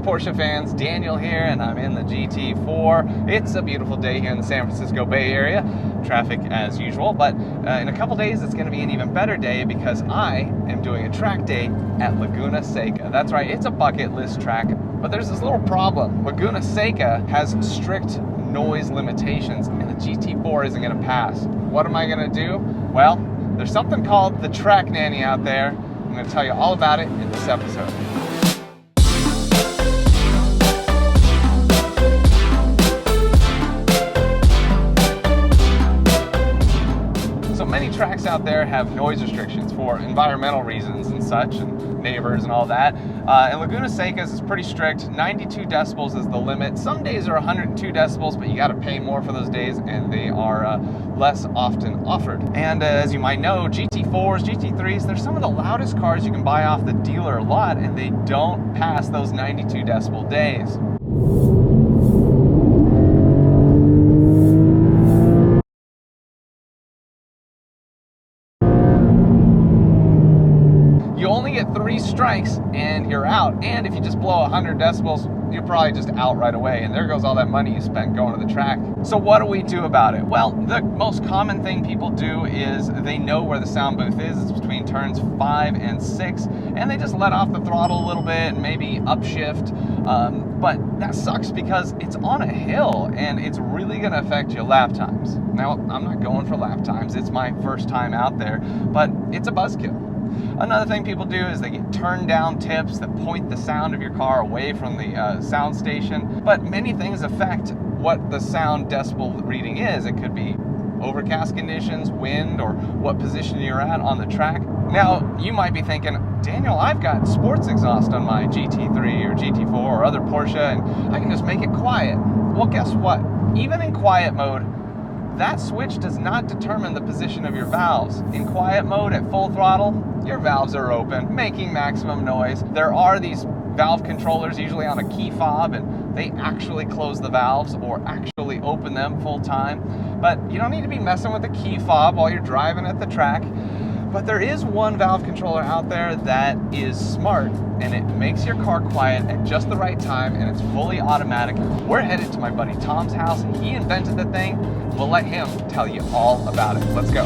Porsche fans, Daniel here, and I'm in the GT4. It's a beautiful day here in the San Francisco Bay Area. Traffic as usual, but in a couple days it's going to be an even better day because I am doing a track day at Laguna Seca. That's right, it's a bucket list track, but there's this little problem. Laguna Seca has strict noise limitations and the GT4 isn't going to pass. What am I going to do? Well, there's something called the Track Nanny out there. I'm going to tell you all about it in this episode. So many tracks out there have noise restrictions for environmental reasons and such, and neighbors and all that. And Laguna Seca's is pretty strict. 92 decibels is the limit. Some days are 102 decibels, but you got to pay more for those days, and they are less often offered. And as you might know, GT4s, GT3s, they're some of the loudest cars you can buy off the dealer lot, and they don't pass those 92 decibel days. You only get 3 strikes and you're out. And if you just blow 100 decibels, you're probably just out right away. And there goes all that money you spent going to the track. So what do we do about it? Well, the most common thing people do is they know where the sound booth is. It's between turns 5 and 6. And they just let off the throttle a little bit and maybe upshift. But that sucks because it's on a hill and it's really going to affect your lap times. Now, I'm not going for lap times. It's my first time out there, but it's a buzzkill. Another thing people do is they get turn down tips that point the sound of your car away from the sound station. But many things affect what the sound decibel reading is. It could be overcast conditions, wind, or what position you're at on the track. Now, you might be thinking, Daniel, I've got sports exhaust on my GT3 or GT4 or other Porsche, and I can just make it quiet. Well, guess what? Even in quiet mode, that switch does not determine the position of your valves. In quiet mode at full throttle, your valves are open, making maximum noise. There are these valve controllers usually on a key fob, and they actually close the valves or actually open them full time. But you don't need to be messing with the key fob while you're driving at the track. But there is one valve controller out there that is smart, and it makes your car quiet at just the right time, and it's fully automatic. We're headed to my buddy Tom's house. He invented the thing. We'll let him tell you all about it. Let's go.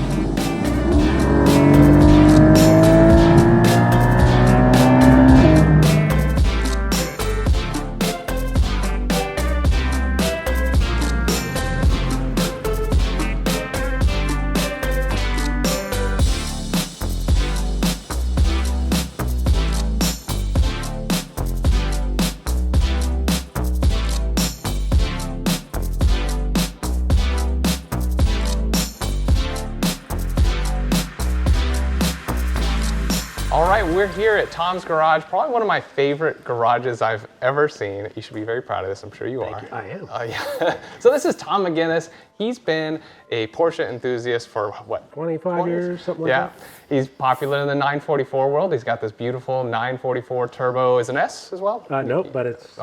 All right, we're here at Tom's garage, probably one of my favorite garages I've ever seen. You should be very proud of this, I'm sure you are. I am. Yeah. So this is Tom McGuinness. He's been a Porsche enthusiast for what? 25 years, something like that. Yeah, he's popular in the 944 world. He's got this beautiful 944 turbo. Is it an S as well? Nope, but it's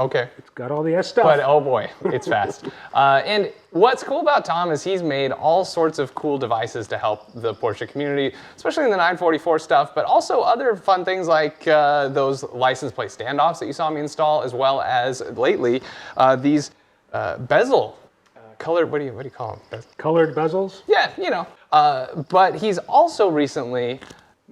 got all the S stuff. But oh boy, it's fast. And what's cool about Tom is he's made all sorts of cool devices to help the Porsche community, especially in the 944 stuff, but also other fun things like those license plate standoffs that you saw me install, as well as lately these bezel colored, what do you call them? Colored bezels? Yeah, you know. But he's also recently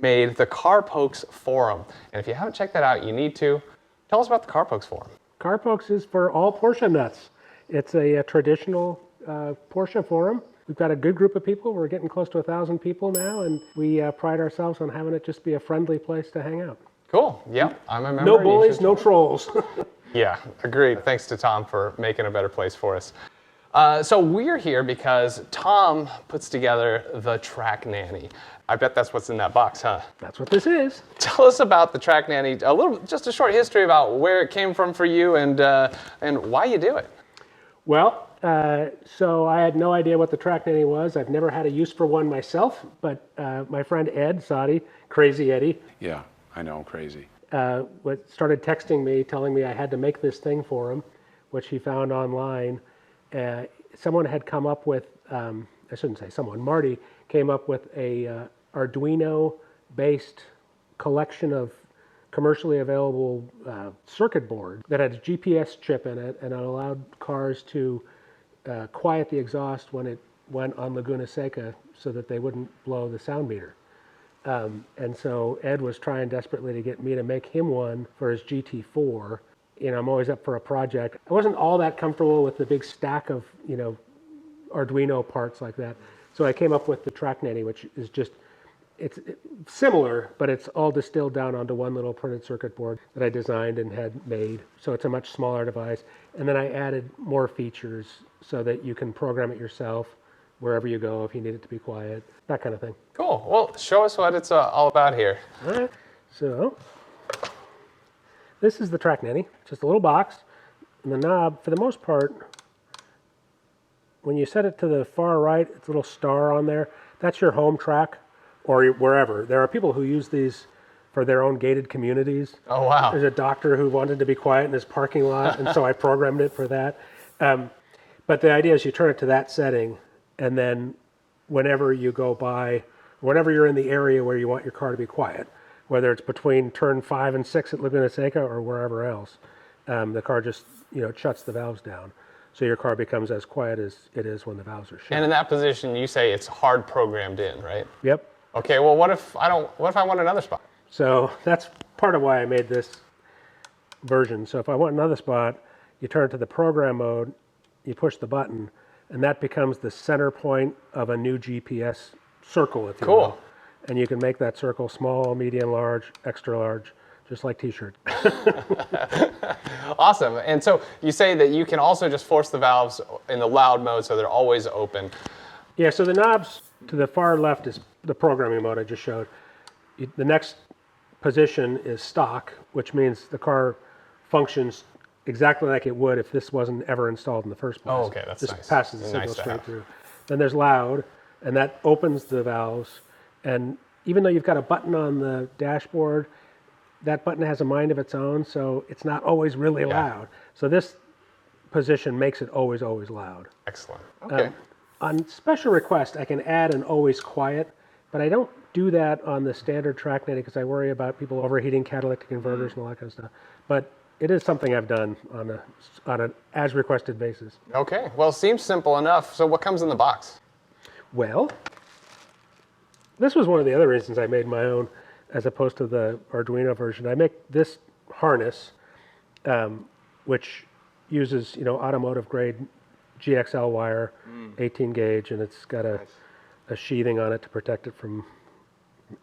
made the Carpokes forum. And if you haven't checked that out, you need to. Tell us about the Carpokes forum. Carpokes is for all Porsche nuts. It's a traditional Porsche forum. We've got a good group of people. We're getting close to 1,000 people now, and we pride ourselves on having it just be a friendly place to hang out. Cool. Yep, I'm a member. No bullies, no trolls. Yeah, agreed. Thanks to Tom for making a better place for us. So we're here because Tom puts together the Track Nanny. I bet that's what's in that box, huh? That's what this is. Tell us about the Track Nanny. Just a short history about where it came from for you and why you do it. Well, so I had no idea what the Track Nanny was. I've never had a use for one myself, but my friend Ed Sadi, Crazy Eddie. Yeah, I know, crazy. Started texting me, telling me I had to make this thing for him, which he found online. Someone had come up with, I shouldn't say someone, Marty came up with a Arduino-based collection of commercially available circuit board that had a GPS chip in it, and it allowed cars to quiet the exhaust when it went on Laguna Seca so that they wouldn't blow the sound meter. And so Ed was trying desperately to get me to make him one for his GT4. I'm always up for a project. I wasn't all that comfortable with the big stack of, Arduino parts like that. So I came up with the Track Nanny, which is just, it's similar, but it's all distilled down onto one little printed circuit board that I designed and had made. So it's a much smaller device. And then I added more features so that you can program it yourself wherever you go if you need it to be quiet, that kind of thing. Cool. Well, show us what it's all about here. All right. So this is the Track Nanny, just a little box. And the knob, for the most part, when you set it to the far right, it's a little star on there. That's your home track or wherever. There are people who use these for their own gated communities. Oh, wow. There's a doctor who wanted to be quiet in his parking lot, and so I programmed it for that. But the idea is you turn it to that setting, and then whenever you go by, whenever you're in the area where you want your car to be quiet, whether it's between turn 5 and 6 at Laguna Seca or wherever else, the car just shuts the valves down. So your car becomes as quiet as it is when the valves are shut. And in that position, you say it's hard programmed in, right? Yep. Okay, well, what if I want another spot? So that's part of why I made this version. So if I want another spot, you turn it to the program mode, you push the button, and that becomes the center point of a new GPS circle, if you will. Cool. And you can make that circle small, medium, large, extra large, just like t-shirt. Awesome. And so you say that you can also just force the valves in the loud mode so they're always open. Yeah, so the knobs to the far left is the programming mode I just showed. The next position is stock, which means the car functions exactly like it would if this wasn't ever installed in the first place. Oh, okay, that's Just nice. passes the signal Nice to straight have. through. Then there's loud, and that opens the valves. And even though you've got a button on the dashboard, that button has a mind of its own, so it's not always really loud. So this position makes it always, always loud. Excellent. Okay. On special request, I can add an always quiet, but I don't do that on the standard Track Nanny because I worry about people overheating catalytic converters and all that kind of stuff. But it is something I've done on an as requested basis. Okay. Well, seems simple enough. So what comes in the box? Well, this was one of the other reasons I made my own as opposed to the Arduino version. I make this harness, which uses automotive grade GXL wire, 18 gauge, and it's got a sheathing on it to protect it from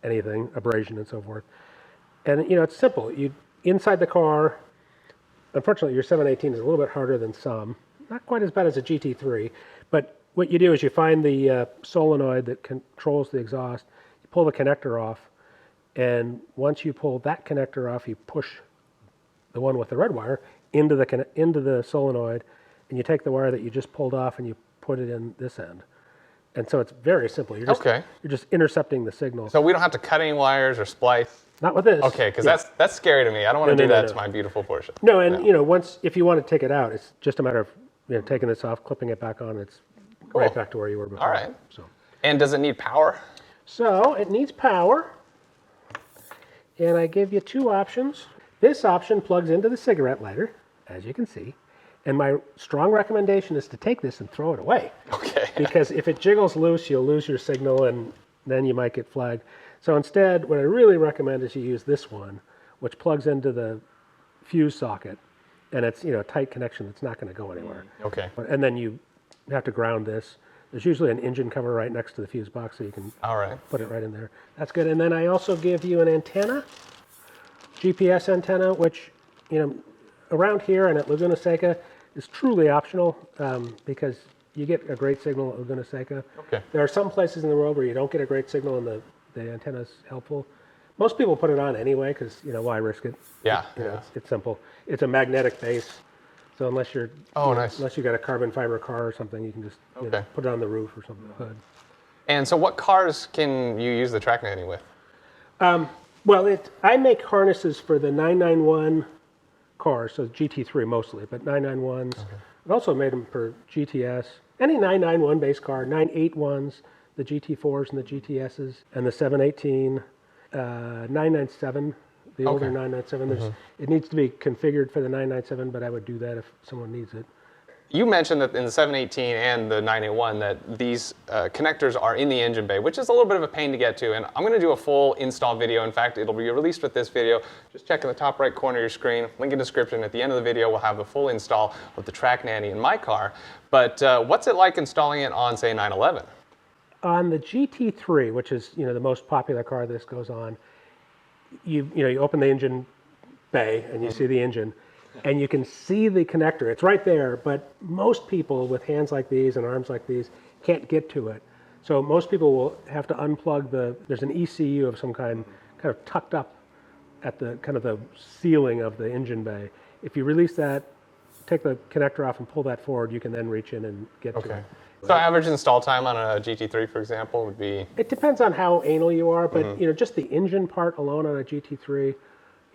anything, abrasion and so forth. And it's simple. Inside the car, unfortunately your 718 is a little bit harder than some, not quite as bad as a GT3, but what you do is you find the solenoid that controls the exhaust, you pull the connector off, and once you pull that connector off, you push the one with the red wire into the solenoid, and you take the wire that you just pulled off and you put it in this end. And so it's very simple. You're just intercepting the signal. So we don't have to cut any wires or splice? Not with this. Okay, because that's scary to me. I don't want to do that to my beautiful Porsche. No, and once if you want to take it out, it's just a matter of taking this off, clipping it back on. It's right back to where you were before. All right. So. And does it need power? So it needs power. And I give you two options. This option plugs into the cigarette lighter, as you can see. And my strong recommendation is to take this and throw it away. Okay. Because if it jiggles loose, you'll lose your signal and then you might get flagged. So instead, what I really recommend is you use this one, which plugs into the fuse socket. And it's a tight connection that's not going to go anywhere. Okay. And then you have to ground this. There's usually an engine cover right next to the fuse box, so you can put it right in there. That's good. And then I also give you an antenna, GPS antenna, which around here and at Laguna Seca is truly optional because you get a great signal at Laguna Seca. Okay. There are some places in the world where you don't get a great signal and the antenna is helpful. Most people put it on anyway because why risk it? Yeah. It's simple. It's a magnetic base. So unless you're nice. unless you got a carbon fiber car or something, you can just put it on the roof or something. Hood. And so what cars can you use the Track Nanny with? Well, I make harnesses for the 991 cars, so GT3 mostly, but 991s. Okay. I've also made them for GTS, any 991 base car, 981s, the GT4s and the GTSs, and the 718, 997 the older Okay. 997. It needs to be configured for the 997, but I would do that if someone needs it. You mentioned that in the 718 and the 981 that these connectors are in the engine bay, which is a little bit of a pain to get to. And I'm going to do a full install video. In fact, it'll be released with this video. Just check in the top right corner of your screen. Link in the description. At the end of the video, we'll have the full install with the Track Nanny in my car. But what's it like installing it on, say, 911? On the GT3, which is the most popular car this goes on, you open the engine bay and you see the engine. And you can see the connector. It's right there, but most people with hands like these and arms like these can't get to it. So most people will have to unplug there's an ECU of some kind of tucked up at the kind of the ceiling of the engine bay. If you release that, take the connector off and pull that forward, you can then reach in and get to it. So average install time on a GT3, for example, would be? It depends on how anal you are, but just the engine part alone on a GT3,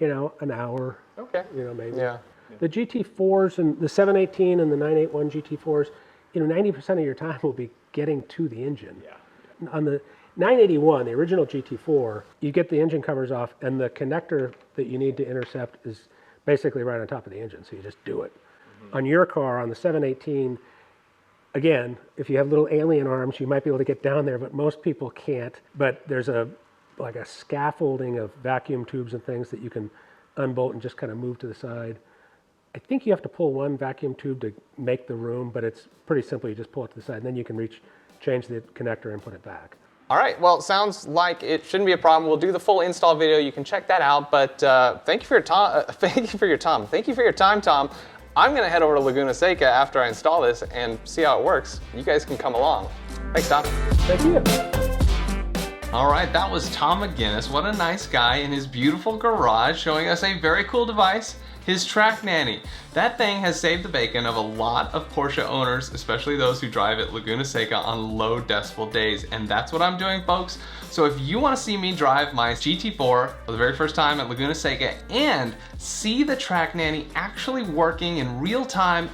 an hour. Okay. Maybe. Yeah. The GT4s and the 718 and the 981 GT4s, 90% of your time will be getting to the engine. Yeah. On the 981, the original GT4, you get the engine covers off and the connector that you need to intercept is basically right on top of the engine, so you just do it. On your car, on the 718, again, if you have little alien arms, you might be able to get down there, but most people can't. But there's like a scaffolding of vacuum tubes and things that you can unbolt and just kind of move to the side. I think you have to pull one vacuum tube to make the room, but it's pretty simple. You just pull it to the side, and then you can change the connector and put it back. All right, well, it sounds like it shouldn't be a problem. We'll do the full install video. You can check that out, but thank you for your time. Thank you for your time, Tom. I'm gonna head over to Laguna Seca after I install this and see how it works. You guys can come along. Thanks, Tom. Thank you. All right, that was Tom McGuinness. What a nice guy in his beautiful garage showing us a very cool device, his Track Nanny. That thing has saved the bacon of a lot of Porsche owners, especially those who drive at Laguna Seca on low decibel days. And that's what I'm doing, folks. So if you want to see me drive my GT4 for the very first time at Laguna Seca and see the Track Nanny actually working in real time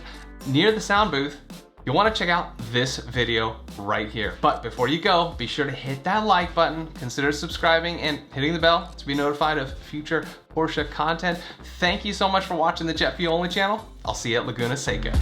near the sound booth, you'll want to check out this video right here. But before you go, be sure to hit that like button, consider subscribing and hitting the bell to be notified of future Porsche content. Thank you so much for watching the Jet Fuel Only channel. I'll see you at Laguna Seca.